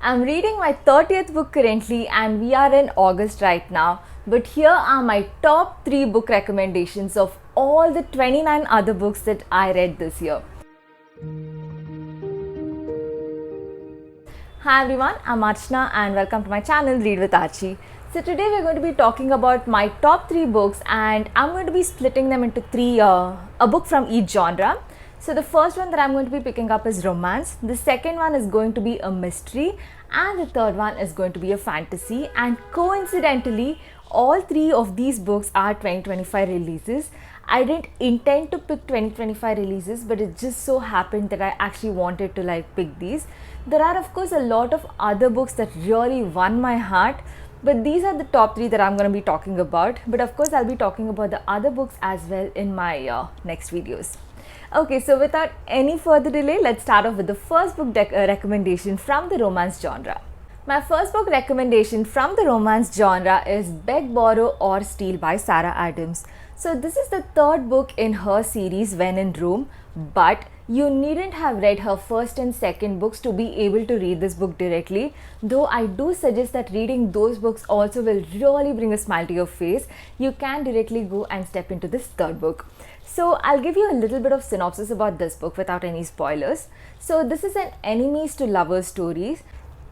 I'm reading my 30th book currently and we are in August right now. But here are my top 3 book recommendations of all the 29 other books that I read this year. Hi everyone, I'm Archana and welcome to my channel Read with Archie. So today we're going to be talking about my top 3 books and I'm going to be splitting them into a book from each genre. So the first one that I'm going to be picking up is romance, the second one is going to be a mystery, and the third one is going to be a fantasy. And coincidentally, all 3 of these books are 2025 releases. I didn't intend to pick 2025 releases, but it just so happened that I actually wanted to pick these. There are of course a lot of other books that really won my heart, but these are the top 3 that I'm going to be talking about. But of course I'll be talking about the other books as well in my next videos. Okay, so without any further delay, let's start off with the first book recommendation from the romance genre. My first book recommendation from the romance genre is Beg, Borrow or Steal by Sarah Adams. So this is the third book in her series When in Rome, but you needn't have read her first and second books to be able to read this book directly, though I do suggest that reading those books also will really bring a smile to your face. You can directly go and step into this third book. So I'll give you a little bit of synopsis about this book without any spoilers. So this is an enemies to lovers story.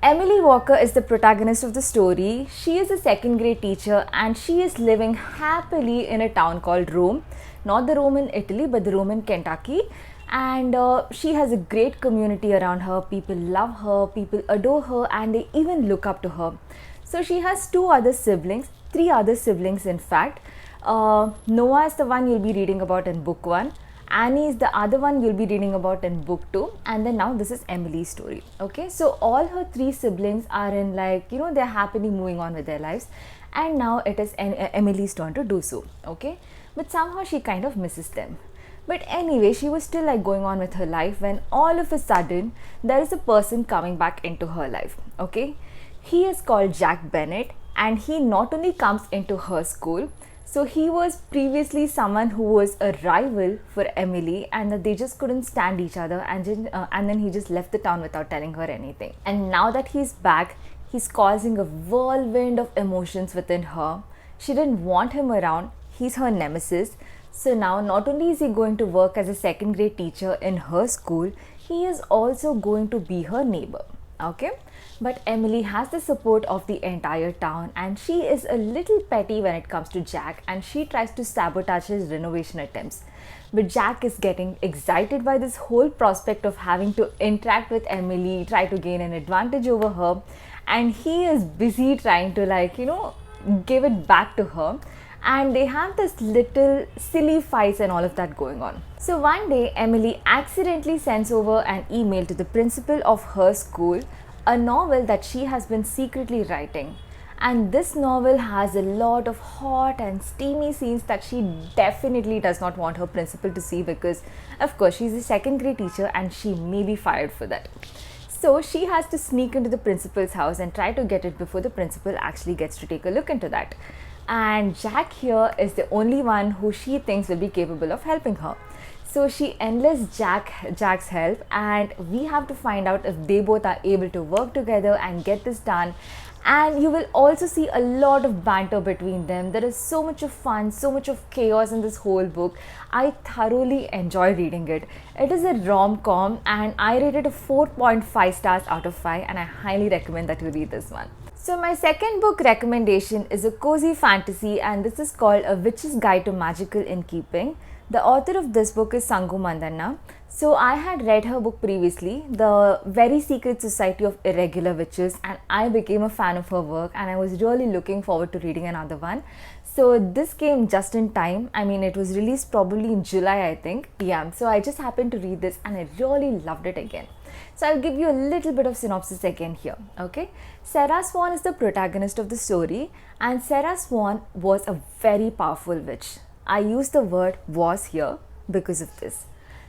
Emily Walker is the protagonist of the story. She is a second grade teacher and she is living happily in a town called Rome. Not the Rome in Italy, but the Rome in Kentucky. And she has a great community around her. People love her, people adore her, and they even look up to her. So she has 3 other siblings in fact. Noah is the one you'll be reading about in book 1. Annie is the other one you'll be reading about in book 2, and then now this is Emily's story. Okay, so all her 3 siblings are in they're happily moving on with their lives, and now it is Emily's turn to do so. Okay, but somehow she kind of misses them. But anyway, she was still going on with her life when all of a sudden there is a person coming back into her life. Okay, he is called Jack Bennett, and he not only comes into her school. So he was previously someone who was a rival for Emily, and that they just couldn't stand each other, and then he just left the town without telling her anything. And now that he's back, he's causing a whirlwind of emotions within her. She didn't want him around. He's her nemesis. So now not only is he going to work as a second grade teacher in her school, he is also going to be her neighbor. Okay, but Emily has the support of the entire town, and she is a little petty when it comes to Jack, and she tries to sabotage his renovation attempts. But Jack is getting excited by this whole prospect of having to interact with Emily, try to gain an advantage over her, and he is busy trying to give it back to her. And they have this little silly fights and all of that going on. So one day, Emily accidentally sends over an email to the principal of her school, a novel that she has been secretly writing. And this novel has a lot of hot and steamy scenes that she definitely does not want her principal to see, because of course she's a second grade teacher and she may be fired for that. So she has to sneak into the principal's house and try to get it before the principal actually gets to take a look into that. And Jack here is the only one who she thinks will be capable of helping her. So she enlists Jack's help, and we have to find out if they both are able to work together and get this done. And you will also see a lot of banter between them. There is so much of fun, so much of chaos in this whole book. I thoroughly enjoy reading it. It is a rom-com and I rated it a 4.5 stars out of 5, and I highly recommend that you read this one. So my second book recommendation is a cozy fantasy, and this is called A Witch's Guide to Magical Innkeeping. The author of this book is Sangu Mandanna. So I had read her book previously, The Very Secret Society of Irregular Witches, and I became a fan of her work, and I was really looking forward to reading another one. So this came just in time. I mean, it was released probably in July, I think. Yeah, so I just happened to read this and I really loved it again. So I'll give you a little bit of synopsis again here. Okay, Sarah Swan is the protagonist of the story, and Sarah Swan was a very powerful witch. I use the word was here because of this.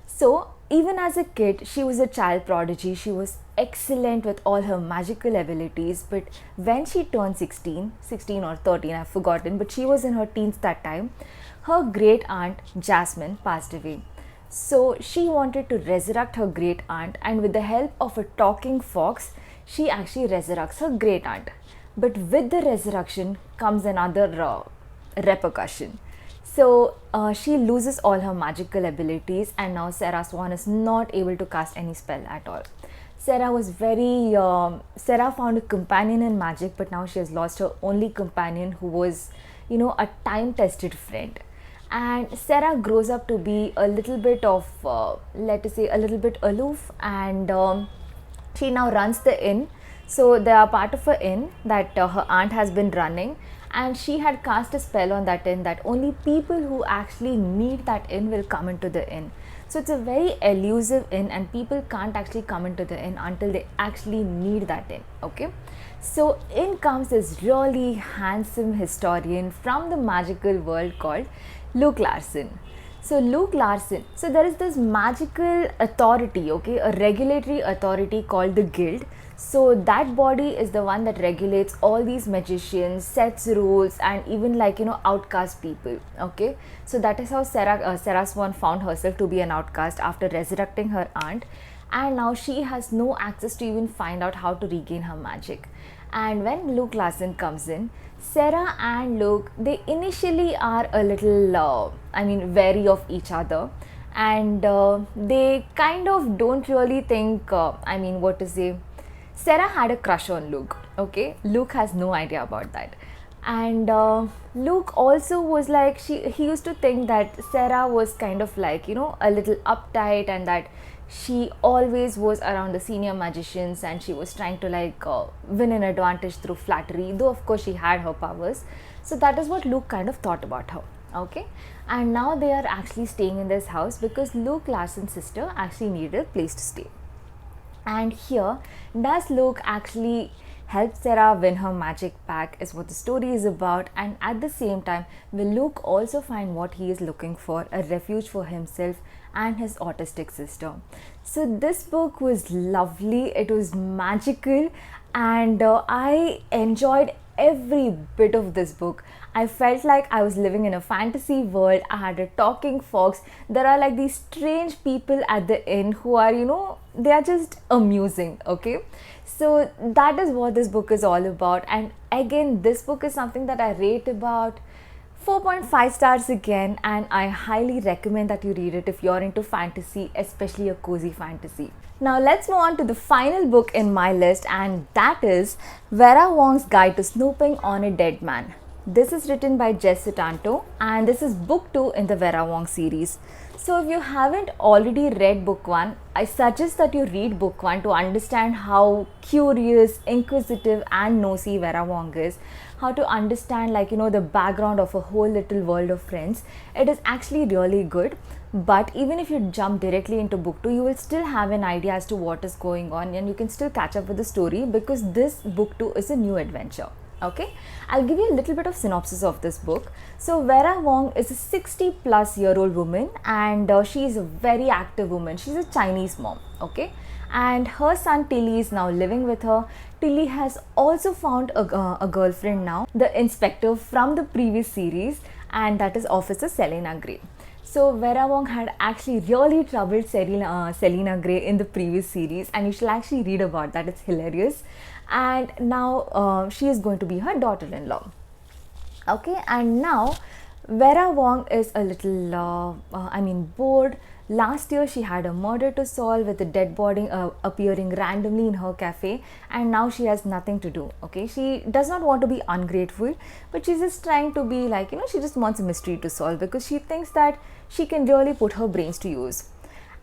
So even as a kid, she was a child prodigy. She was excellent with all her magical abilities, but when she turned 16 or 13, I've forgotten, but she was in her teens that time, her great aunt Jasmine passed away. So she wanted to resurrect her great aunt, and with the help of a talking fox, she actually resurrects her great aunt. But with the resurrection comes another repercussion. So she loses all her magical abilities, and now Sarah Swan is not able to cast any spell at all. Sarah found a companion in magic, but now she has lost her only companion, who was, a time tested friend. And Sarah grows up to be a little bit of, let us say, a little bit aloof, and she now runs the inn. So they are part of an inn that her aunt has been running, and she had cast a spell on that inn that only people who actually need that inn will come into the inn. So it's a very elusive inn, and people can't actually come into the inn until they actually need that inn. Okay, so in comes this really handsome historian from the magical world called Luke Larson. So Luke Larson, so there is this magical authority, okay, a regulatory authority called the Guild. So that body is the one that regulates all these magicians, sets rules, and even outcast people. Okay, so that is how Sarah Swan found herself to be an outcast after resurrecting her aunt, and now she has no access to even find out how to regain her magic. And when Luke Larson comes in, Sarah and Luke, they initially are a little, wary of each other, and they kind of don't really think, what to say. Sarah had a crush on Luke, okay? Luke has no idea about that. And Luke also was like, he used to think that Sarah was kind of like, a little uptight, and that she always was around the senior magicians, and she was trying to win an advantage through flattery, though of course she had her powers. So that is what Luke kind of thought about her. Okay, and now they are actually staying in this house because Luke Larson's sister actually needed a place to stay. And here, does Luke actually help Sarah win her magic back is what the story is about, and at the same time, will Luke also find what he is looking for, a refuge for himself and his autistic sister. So this book was lovely, it was magical, and I enjoyed every bit of this book. I felt like I was living in a fantasy world. I had a talking fox. There are like these strange people at the inn who are, they are just amusing, okay? So that is what this book is all about. And again, this book is something that I rate about 4.5 stars again, and I highly recommend that you read it if you're into fantasy, especially a cozy fantasy. Now let's move on to the final book in my list, and that is Vera Wong's Guide to Snooping on a Dead Man. This is written by Jess Sutanto, and this is book 2 in the Vera Wong series. So if you haven't already read book 1, I suggest that you read book 1 to understand how curious, inquisitive and nosy Vera Wong is, how to understand the background of a whole little world of friends. It is actually really good. But even if you jump directly into book 2, you will still have an idea as to what is going on, and you can still catch up with the story because this book 2 is a new adventure. Okay, I'll give you a little bit of synopsis of this book. So Vera Wong is a 60-plus-year-old woman, and she is a very active woman. She's a Chinese mom, okay, and her son Tilly is now living with her. Tilly has also found a girlfriend now, the inspector from the previous series, and that is Officer Selena Gray. So Vera Wong had actually really troubled Selena Gray in the previous series, and you should actually read about that. It's hilarious. And now she is going to be her daughter-in-law. Okay, and now Vera Wong is a little, bored. Last year she had a murder to solve with a dead body appearing randomly in her cafe, and now she has nothing to do. Okay, she does not want to be ungrateful, but she's just trying to be she just wants a mystery to solve because she thinks that she can really put her brains to use.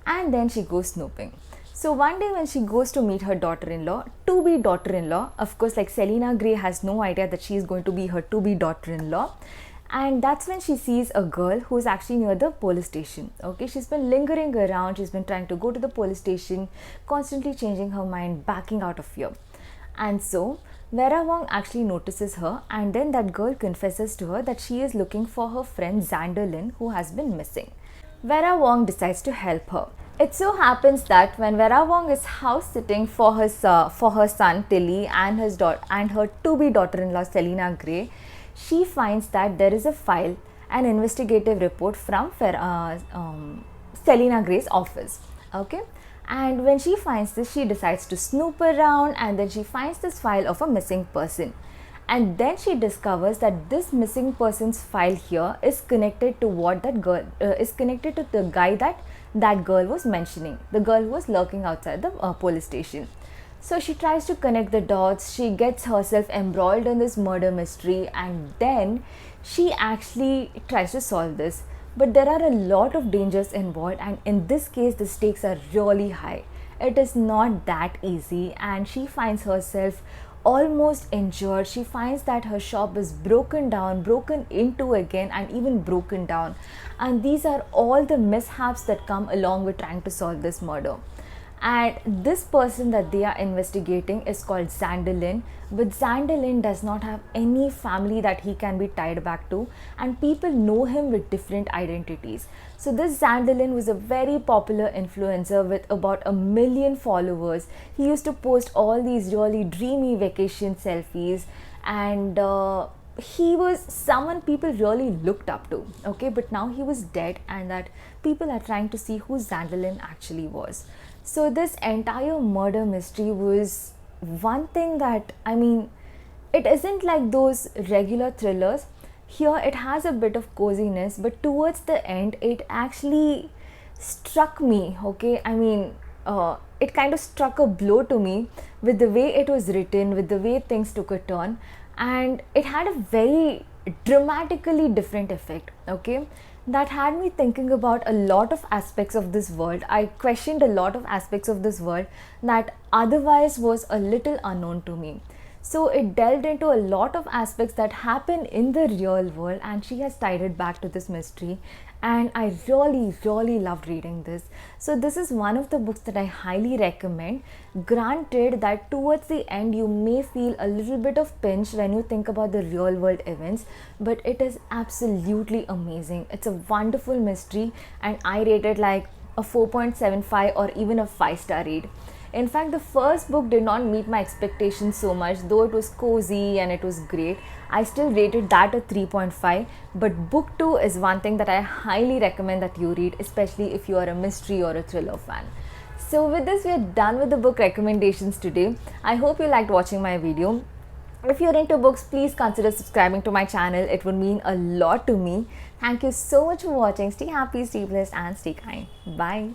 And then she goes snooping. So one day when she goes to meet her daughter-in-law, to-be daughter-in-law, of course Selena Gray has no idea that she is going to be her to-be daughter-in-law. And that's when she sees a girl who is actually near the police station. Okay, she's been lingering around, she's been trying to go to the police station, constantly changing her mind, backing out of fear. And so Vera Wong actually notices her, and then that girl confesses to her that she is looking for her friend Xander Lin, who has been missing. Vera Wong decides to help her. It so happens that when Vera Wong is house sitting for her son Tilly and her to-be daughter-in-law Selena Gray, she finds that there is a file, an investigative report from Selena Gray's office. Okay, And when she finds this, she decides to snoop around, and then she finds this file of a missing person. And then she discovers that this missing person's file here is connected to what that girl is connected to the guy that girl was mentioning, the girl who was lurking outside the police station. So she tries to connect the dots, she gets herself embroiled in this murder mystery, and then she actually tries to solve this. But there are a lot of dangers involved, and in this case, the stakes are really high. It is not that easy, and she finds herself almost injured. She finds that her shop is broken down, broken into again, and even broken down. And these are all the mishaps that come along with trying to solve this murder. And this person that they are investigating is called Xanderlin, but Xanderlin does not have any family that he can be tied back to, and people know him with different identities. So this Xanderlin was a very popular influencer with about 1 million followers. He used to post all these really dreamy vacation selfies, and he was someone people really looked up to. Okay, but now he was dead, and that people are trying to see who Xanderlin actually was. So this entire murder mystery was one thing that, I mean, it isn't like those regular thrillers. Here it has a bit of coziness, but towards the end it actually struck me. Okay, I mean, it kind of struck a blow to me with the way it was written, with the way things took a turn, and it had a very dramatically different effect. Okay, that had me thinking about a lot of aspects of this world. I questioned a lot of aspects of this world that otherwise was a little unknown to me. So it delved into a lot of aspects that happen in the real world, and she has tied it back to this mystery, and I really loved reading this. So this is one of the books that I highly recommend. Granted that towards the end you may feel a little bit of pinch when you think about the real world events, but it is absolutely amazing. It's a wonderful mystery, and I rate it like a 4.75 or even a 5-star read. In fact, the first book did not meet my expectations so much, though it was cozy and it was great. I still rated that a 3.5, but book 2 is one thing that I highly recommend that you read, especially if you are a mystery or a thriller fan. So with this, we are done with the book recommendations today. I hope you liked watching my video. If you're into books, please consider subscribing to my channel. It would mean a lot to me. Thank you so much for watching. Stay happy, stay blessed, and stay kind. Bye.